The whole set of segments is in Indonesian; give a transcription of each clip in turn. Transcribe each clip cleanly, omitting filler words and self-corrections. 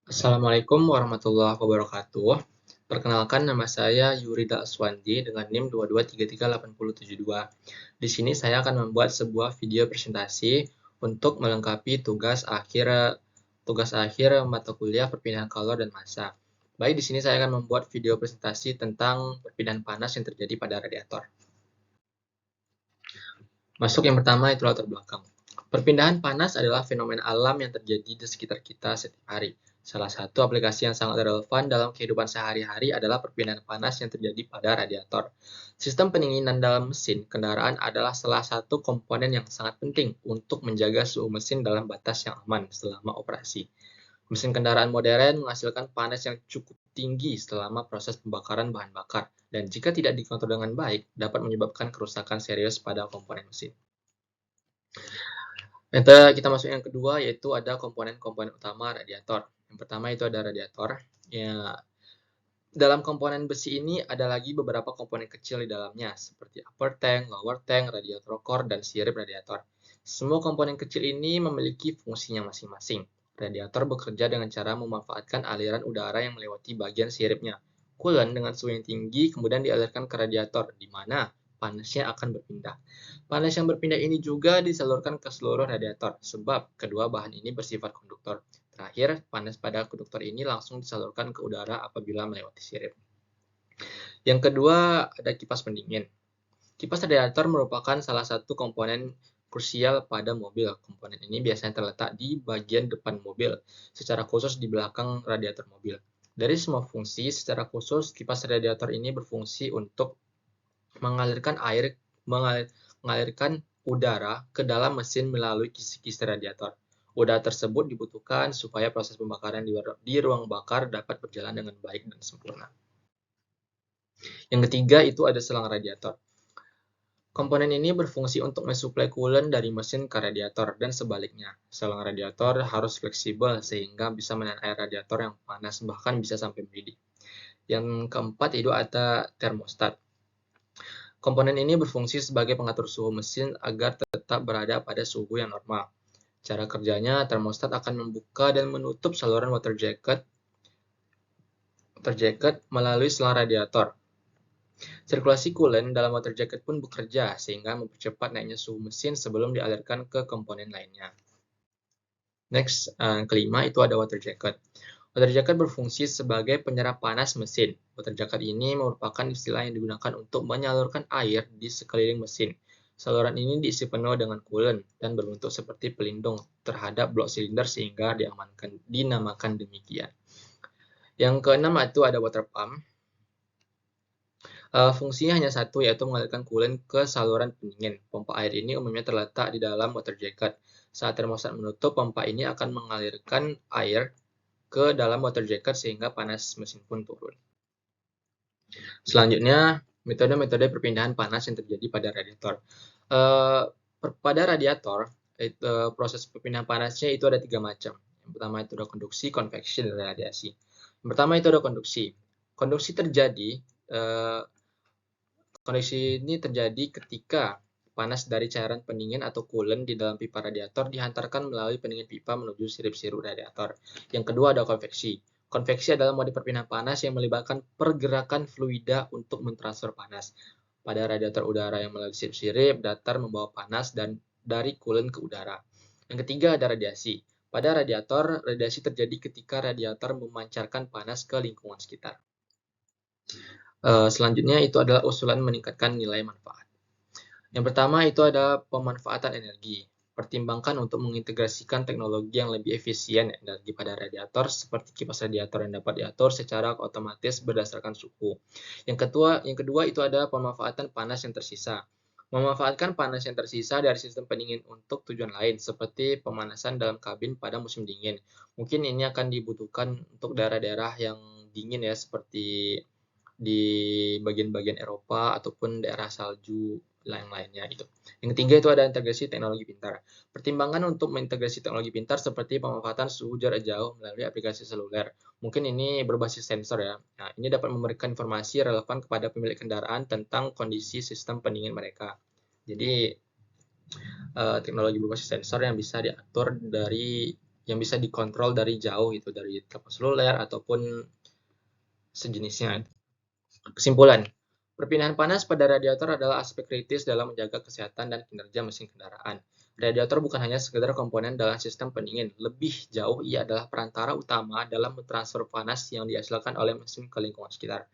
Assalamualaikum warahmatullahi wabarakatuh. Perkenalkan, nama saya Yurida Aswandi dengan NIM 2233872. Di sini saya akan membuat sebuah video presentasi untuk melengkapi tugas akhir mata kuliah perpindahan kalor dan massa. Baik, di sini saya akan membuat video presentasi tentang perpindahan panas yang terjadi pada radiator. Masuk yang pertama itu latar belakang. Perpindahan panas adalah fenomena alam yang terjadi di sekitar kita setiap hari. Salah satu aplikasi yang sangat relevan dalam kehidupan sehari-hari adalah perpindahan panas yang terjadi pada radiator. Sistem pendinginan dalam mesin kendaraan adalah salah satu komponen yang sangat penting untuk menjaga suhu mesin dalam batas yang aman selama operasi. Mesin kendaraan modern menghasilkan panas yang cukup tinggi selama proses pembakaran bahan bakar, dan jika tidak dikontrol dengan baik, dapat menyebabkan kerusakan serius pada komponen mesin. Kita masuk yang kedua, yaitu ada komponen-komponen utama radiator. Yang pertama itu ada radiator. Ya, dalam komponen besi ini ada lagi beberapa komponen kecil di dalamnya, seperti upper tank, lower tank, radiator core, dan sirip radiator. Semua komponen kecil ini memiliki fungsinya masing-masing. Radiator bekerja dengan cara memanfaatkan aliran udara yang melewati bagian siripnya. Coolant dengan suhu yang tinggi kemudian dialirkan ke radiator, di mana panasnya akan berpindah. Panas yang berpindah ini juga disalurkan ke seluruh radiator, sebab kedua bahan ini bersifat konduktor. Terakhir, panas pada konduktor ini langsung disalurkan ke udara apabila melewati sirip. Yang kedua, ada kipas pendingin. Kipas radiator merupakan salah satu komponen krusial pada mobil. Komponen ini biasanya terletak di bagian depan mobil, secara khusus di belakang radiator mobil. Dari semua fungsi, secara khusus kipas radiator ini berfungsi untuk mengalirkan udara ke dalam mesin melalui kisi-kisi radiator. Udara tersebut dibutuhkan supaya proses pembakaran di ruang bakar dapat berjalan dengan baik dan sempurna. Yang ketiga itu ada selang radiator. Komponen ini berfungsi untuk mensuplai coolant dari mesin ke radiator dan sebaliknya. Selang radiator harus fleksibel sehingga bisa menahan air radiator yang panas, bahkan bisa sampai mendidih. Yang keempat itu ada termostat. Komponen ini berfungsi sebagai pengatur suhu mesin agar tetap berada pada suhu yang normal. Cara kerjanya, termostat akan membuka dan menutup saluran water jacket melalui selang radiator. Sirkulasi coolant dalam water jacket pun bekerja sehingga mempercepat naiknya suhu mesin sebelum dialirkan ke komponen lainnya. Next, kelima itu ada water jacket. Water jacket berfungsi sebagai penyerap panas mesin. Water jacket ini merupakan istilah yang digunakan untuk menyalurkan air di sekeliling mesin. Saluran ini diisi penuh dengan coolant dan berbentuk seperti pelindung terhadap blok silinder sehingga dinamakan demikian. Yang keenam itu ada water pump. Fungsinya hanya satu, yaitu mengalirkan coolant ke saluran pendingin. Pompa air ini umumnya terletak di dalam water jacket. Saat termostat menutup, pompa ini akan mengalirkan air ke dalam water jacket sehingga panas mesin pun turun. Selanjutnya, metode-metode perpindahan panas yang terjadi pada radiator. Pada radiator, proses perpindahan panasnya itu ada 3 macam. Yang pertama itu ada konduksi, konveksi, dan radiasi. Yang pertama itu ada konduksi. Konduksi ini terjadi ketika panas dari cairan pendingin atau coolant di dalam pipa radiator dihantarkan melalui pendingin pipa menuju sirip-sirip radiator. Yang kedua ada konveksi. Konveksi adalah mode perpindahan panas yang melibatkan pergerakan fluida untuk mentransfer panas. Pada radiator udara yang melalui sirip-sirip, datar membawa panas dan dari coolant ke udara. Yang ketiga ada radiasi. Pada radiator, radiasi terjadi ketika radiator memancarkan panas ke lingkungan sekitar. Selanjutnya itu adalah usulan meningkatkan nilai manfaat. Yang pertama itu ada pemanfaatan energi. Pertimbangkan untuk mengintegrasikan teknologi yang lebih efisien energi pada radiator seperti kipas radiator yang dapat diatur secara otomatis berdasarkan suhu. Yang kedua itu ada pemanfaatan panas yang tersisa. Memanfaatkan panas yang tersisa dari sistem pendingin untuk tujuan lain seperti pemanasan dalam kabin pada musim dingin. Mungkin ini akan dibutuhkan untuk daerah-daerah yang dingin ya, seperti di bagian-bagian Eropa ataupun daerah salju lain-lainnya itu. Yang ketiga itu ada integrasi teknologi pintar. Pertimbangan untuk mengintegrasi teknologi pintar seperti pemanfaatan suhu jarak jauh melalui aplikasi seluler. Mungkin ini berbasis sensor ya. Nah, ini dapat memberikan informasi relevan kepada pemilik kendaraan tentang kondisi sistem pendingin mereka. Jadi teknologi berbasis sensor yang bisa diatur dari yang bisa dikontrol dari jauh gitu, dari telepon seluler ataupun sejenisnya. Kesimpulan, perpindahan panas pada radiator adalah aspek kritis dalam menjaga kesehatan dan kinerja mesin kendaraan. Radiator bukan hanya sekedar komponen dalam sistem pendingin, lebih jauh ia adalah perantara utama dalam mentransfer panas yang dihasilkan oleh mesin ke lingkungan sekitar.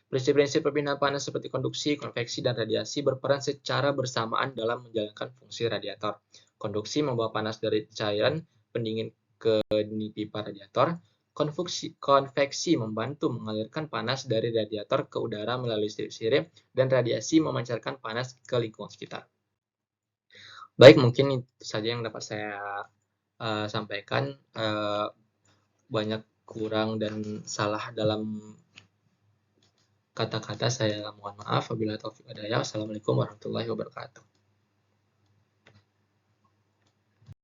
Prinsip-prinsip perpindahan panas seperti konduksi, konveksi, dan radiasi berperan secara bersamaan dalam menjalankan fungsi radiator. Konduksi membawa panas dari cairan pendingin ke pipa radiator. Konveksi membantu mengalirkan panas dari radiator ke udara melalui sirip-sirip, dan radiasi memancarkan panas ke lingkungan sekitar. Baik, mungkin itu saja yang dapat saya sampaikan. Banyak kurang dan salah dalam kata-kata saya mohon maaf. Wabillahi taufiq wal hidayah. Wassalamualaikum warahmatullahi wabarakatuh.